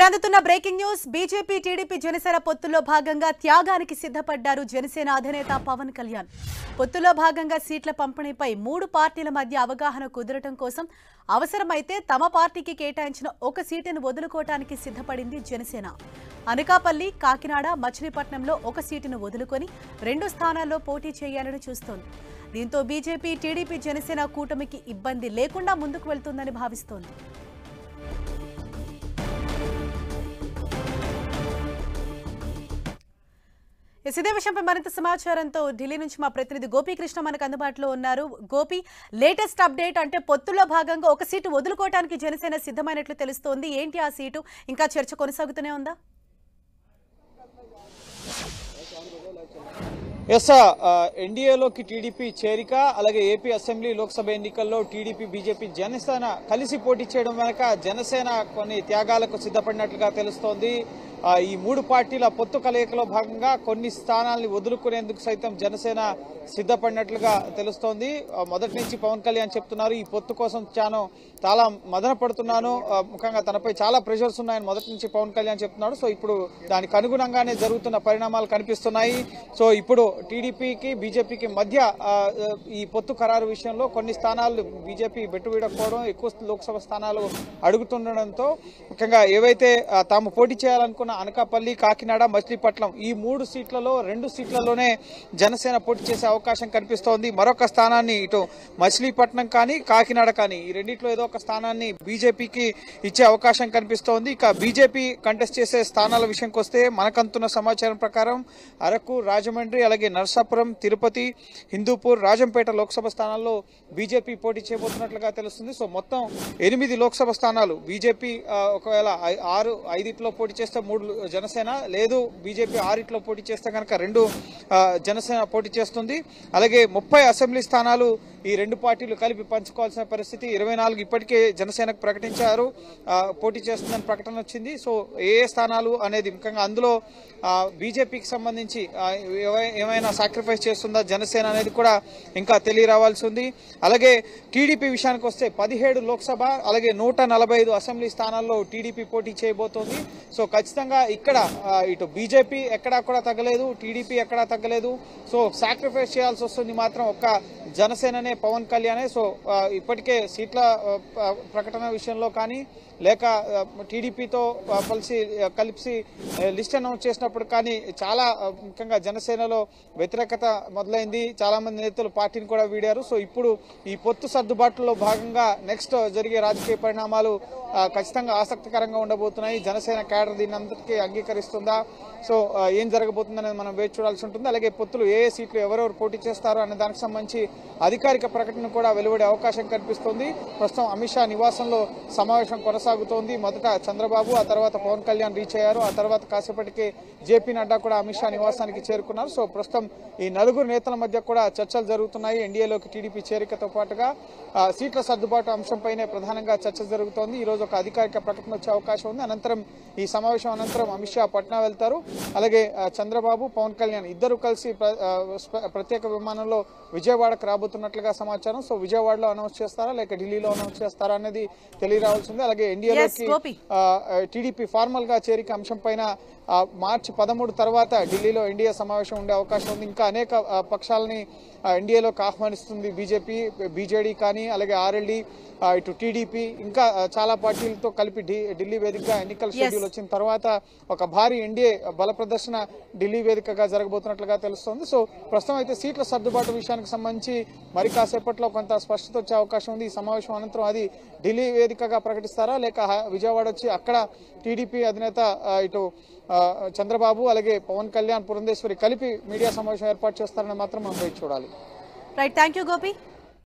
ఇప్పుడు అందుతున్న breaking news BJP TDP Janasena పొత్తుల్లో భాగంగా త్యాగానికి సిద్ధపడ్డారు జనసేన అధినేత పవన్ కళ్యాణ్. పొత్తుల్లో భాగంగా సీట్ల పంపిణీపై మూడు పార్టీల మధ్య అవగాహన కుదరటం కోసం అవసరమైతే తమ పార్టీకి కేటాయించిన ఒక సీటును వదులుకోవడానికి సిద్ధపడింది జనసేన. అనకాపల్లి, కాకినాడ, మచిలీపట్నంలో ఒక సీటును వదులుకొని 2 స్థానాల్లో పోటీ చేయాలని చూస్తోంది. దీంతో బీజేపీ టీడీపీ జనసేన కూటమికి ఇబ్బంది లేకుండా ముందుకు వెళ్తుందని భావిస్తోంది. ఇదే విషయంపై మరింత సమాచారంతో ఢిల్లీ నుంచి మా ప్రతినిధి గోపీకృష్ణ మనకు అందుబాటులో ఉన్నారు. గోపి, లేటెస్ట్ అప్డేట్ అంటే పొత్తుల్లో భాగంగా ఒక సీటు వదులుకోవడానికి జనసేన సిద్ధమైనట్లు తెలుస్తోంది. ఏంటి ఆ సీటు? ఇంకా చర్చ కొనసాగుతూనే ఉందా? ఎన్డీఏలోకి టీడీపీ చేరిక, అలాగే ఏపీ అసెంబ్లీ లోక్సభ ఎన్నికల్లో టీడీపీ బీజేపీ జనసేన కలిసి పోటీ చేయడం వెనక జనసేన కొన్ని త్యాగాలకు సిద్ధపడినట్లుగా తెలుస్తోంది. ఈ మూడు పార్టీల పొత్తు కలయికలో భాగంగా కొన్ని స్థానాలను వదులుకునేందుకు సైతం జనసేన సిద్ధపడినట్లుగా తెలుస్తోంది. మొదటి నుంచి పవన్ కళ్యాణ్ చెప్తున్నారు, ఈ పొత్తు కోసం చాలా మదన పడుతున్నాను, ముఖ్యంగా తనపై చాలా ప్రెషర్స్ ఉన్నాయని మొదటి నుంచి పవన్ కళ్యాణ్ చెప్తున్నాడు. సో ఇప్పుడు దానికి అనుగుణంగానే జరుగుతున్న పరిణామాలు కనిపిస్తున్నాయి. సో ఇప్పుడు టీడీపీకి బీజేపీకి మధ్య ఈ పొత్తు ఖరారు విషయంలో కొన్ని స్థానాలు బీజేపీ బెట్టువీడకపోవడం, ఎక్కువ లోక్సభ స్థానాలు అడుగుతుండడంతో ముఖ్యంగా ఏవైతే తాము పోటీ చేయాలనుకున్న అనకాపల్లి, కాకినాడ, మచిలీపట్నం ఈ 3 సీట్లలో 2 సీట్లలోనే జనసేన పోటీ చేసే అవకాశం కనిపిస్తోంది. మరొక స్థానాన్ని ఇటు మచిలీపట్నం కానీ కాకినాడ కానీ ఈ రెండిట్లో ఏదో ఒక స్థానాన్ని బీజేపీకి ఇచ్చే అవకాశం కనిపిస్తోంది. ఇక బీజేపీ కంటెస్ట్ చేసే స్థానాల విషయంకి వస్తే మనకంతున్న సమాచారం ప్రకారం అరకు, రాజమండ్రి, అలాగే నర్సాపురం, తిరుపతి, హిందూపూర్, రాజంపేట లోక్సభ స్థానాల్లో బీజేపీ పోటీ చేయబోతున్నట్లుగా తెలుస్తుంది. సో మొత్తం 8 లోక్సభ స్థానాలు బీజేపీ ఒకవేళ 5 పోటీ చేస్తే 3 జనసేన, లేదు బీజేపీ 6 పోటీ చేస్తే కనుక 2 జనసేన పోటీ చేస్తుంది. అలాగే 30 అసెంబ్లీ స్థానాలు ఈ 2 పార్టీలు కలిపి పంచుకోవాల్సిన పరిస్థితి. 24 ఇప్పటికే జనసేనకు ప్రకటించారు, పోటీ చేస్తుందని ప్రకటన వచ్చింది. సో ఏ స్థానాలు అనేది ముఖ్యంగా అందులో బీజేపీకి సంబంధించి ఏమైనా సాక్రిఫైస్ చేస్తుందా జనసేన అనేది కూడా ఇంకా తెలియరావాల్సి ఉంది. అలాగే టీడీపీ విషయానికి వస్తే 17 లోక్సభ అలాగే 145 అసెంబ్లీ స్థానాల్లో టీడీపీ పోటీ చేయబోతోంది. సో ఖచ్చితంగా ఇక్కడ ఇటు బీజేపీ ఎక్కడా కూడా తగ్గలేదు, టీడీపీ ఎక్కడా తగ్గలేదు. సో సాక్రిఫైస్ చేయాల్సి వస్తుంది మాత్రం ఒక్క జనసేననే, పవన్ కళ్యాణే. సో ఇప్పటికే సీట్ల ప్రకటన విషయంలో కానీ లేక టీడీపీతో కలిసి లిస్ట్ అనౌన్స్ చేసినప్పుడు కానీ చాలా ముఖ్యంగా జనసేనలో వ్యతిరేకత మొదలైంది. చాలా మంది నేతలు పార్టీని కూడా వీడారు. సో ఇప్పుడు ఈ పొత్తు సర్దుబాటులో భాగంగా నెక్స్ట్ జరిగే రాజకీయ పరిణామాలు ఖచ్చితంగా ఆసక్తికరంగా ఉండబోతున్నాయి. జనసేన క్యాడర్ దీన్ని అందరికీ అంగీకరిస్తుందా, సో ఏం జరగబోతుందనేది మనం వేచి చూడాల్సి ఉంటుంది. అలాగే పొత్తులు ఏ సీట్లు ఎవరెవరు పోటీ చేస్తారో అనే దానికి సంబంధించి అధికారిక ప్రకటన కూడా వెలువడే అవకాశం కనిపిస్తుంది. ప్రస్తుతం అమిత్ షా నివాసంలో సమావేశం కొనసాగుతోంది. మొదట చంద్రబాబు, ఆ తర్వాత పవన్ కళ్యాణ్ రీచ్ అయ్యారు. ఆ తర్వాత కాసేపటికి జేపీ నడ్డా కూడా అమిత్ షా నివాసానికి చేరుకున్నారు. సో ప్రస్తుతం ఈ 4 నేతల మధ్య కూడా చర్చలు జరుగుతున్నాయి. ఎన్డీఏలోకి టీడీపీ చేరికతో పాటుగా సీట్ల సర్దుబాటు అంశంపైనే ప్రధానంగా చర్చ జరుగుతోంది. ఈ రోజు ఒక అధికారిక ప్రకటన వచ్చే అవకాశం ఉంది. అనంతరం ఈ సమావేశం అనంతరం అమిత్ షా పట్నా వెళ్తారు. అలాగే చంద్రబాబు, పవన్ కళ్యాణ్ ఇద్దరు కలిసి ప్రత్యేక విమానంలో విజయవాడకు రాబోతున్నట్లుగా సమాచారం. సో విజయవాడలో అనౌన్స్ చేస్తారా లేక ఢిల్లీలో అనౌన్స్ చేస్తారా అనేది తెలియరావాల్సింది. అలాగే ఎన్డీఏలోకి టీడీపీ ఫార్మల్ గా చేరిక అంశం పైన మార్చి 13 తర్వాత ఢిల్లీలో ఎన్డీఏ సమావేశం ఉండే అవకాశం ఉంది. ఇంకా అనేక పక్షాలని ఎన్డీఏలోకి ఆహ్వానిస్తుంది బీజేపీ, బీజేడీ కానీ అలాగే ఆర్ఎల్డీ, ఇటు టీడీపీ, ఇంకా చాలా పార్టీలతో కలిపి ఢిల్లీ వేదికగా ఎన్నికల షెడ్యూల్ వచ్చిన తర్వాత ఒక భారీ ఎన్డీఏ బల ప్రదర్శన ఢిల్లీ వేదికగా జరగబోతున్నట్లుగా తెలుస్తోంది. సో ప్రస్తుతం అయితే సీట్ల సర్దుబాటు విషయానికి సంబంధించి మరి కాసేపట్లో కొంత స్పష్టత వచ్చే అవకాశం ఉంది. ఈ సమావేశం అనంతరం అది ఢిల్లీ వేదికగా ప్రకటిస్తారా లేక విజయవాడ వచ్చి అక్కడ టీడీపీ అధినేత ఇటు చంద్రబాబు అలాగే పవన్ కళ్యాణ్, పురంధేశ్వరి కలిపి మీడియా సమావేశం ఏర్పాటు చేస్తారని మాత్రం మనం వేచి చూడాలి. Right, thank you Gopi.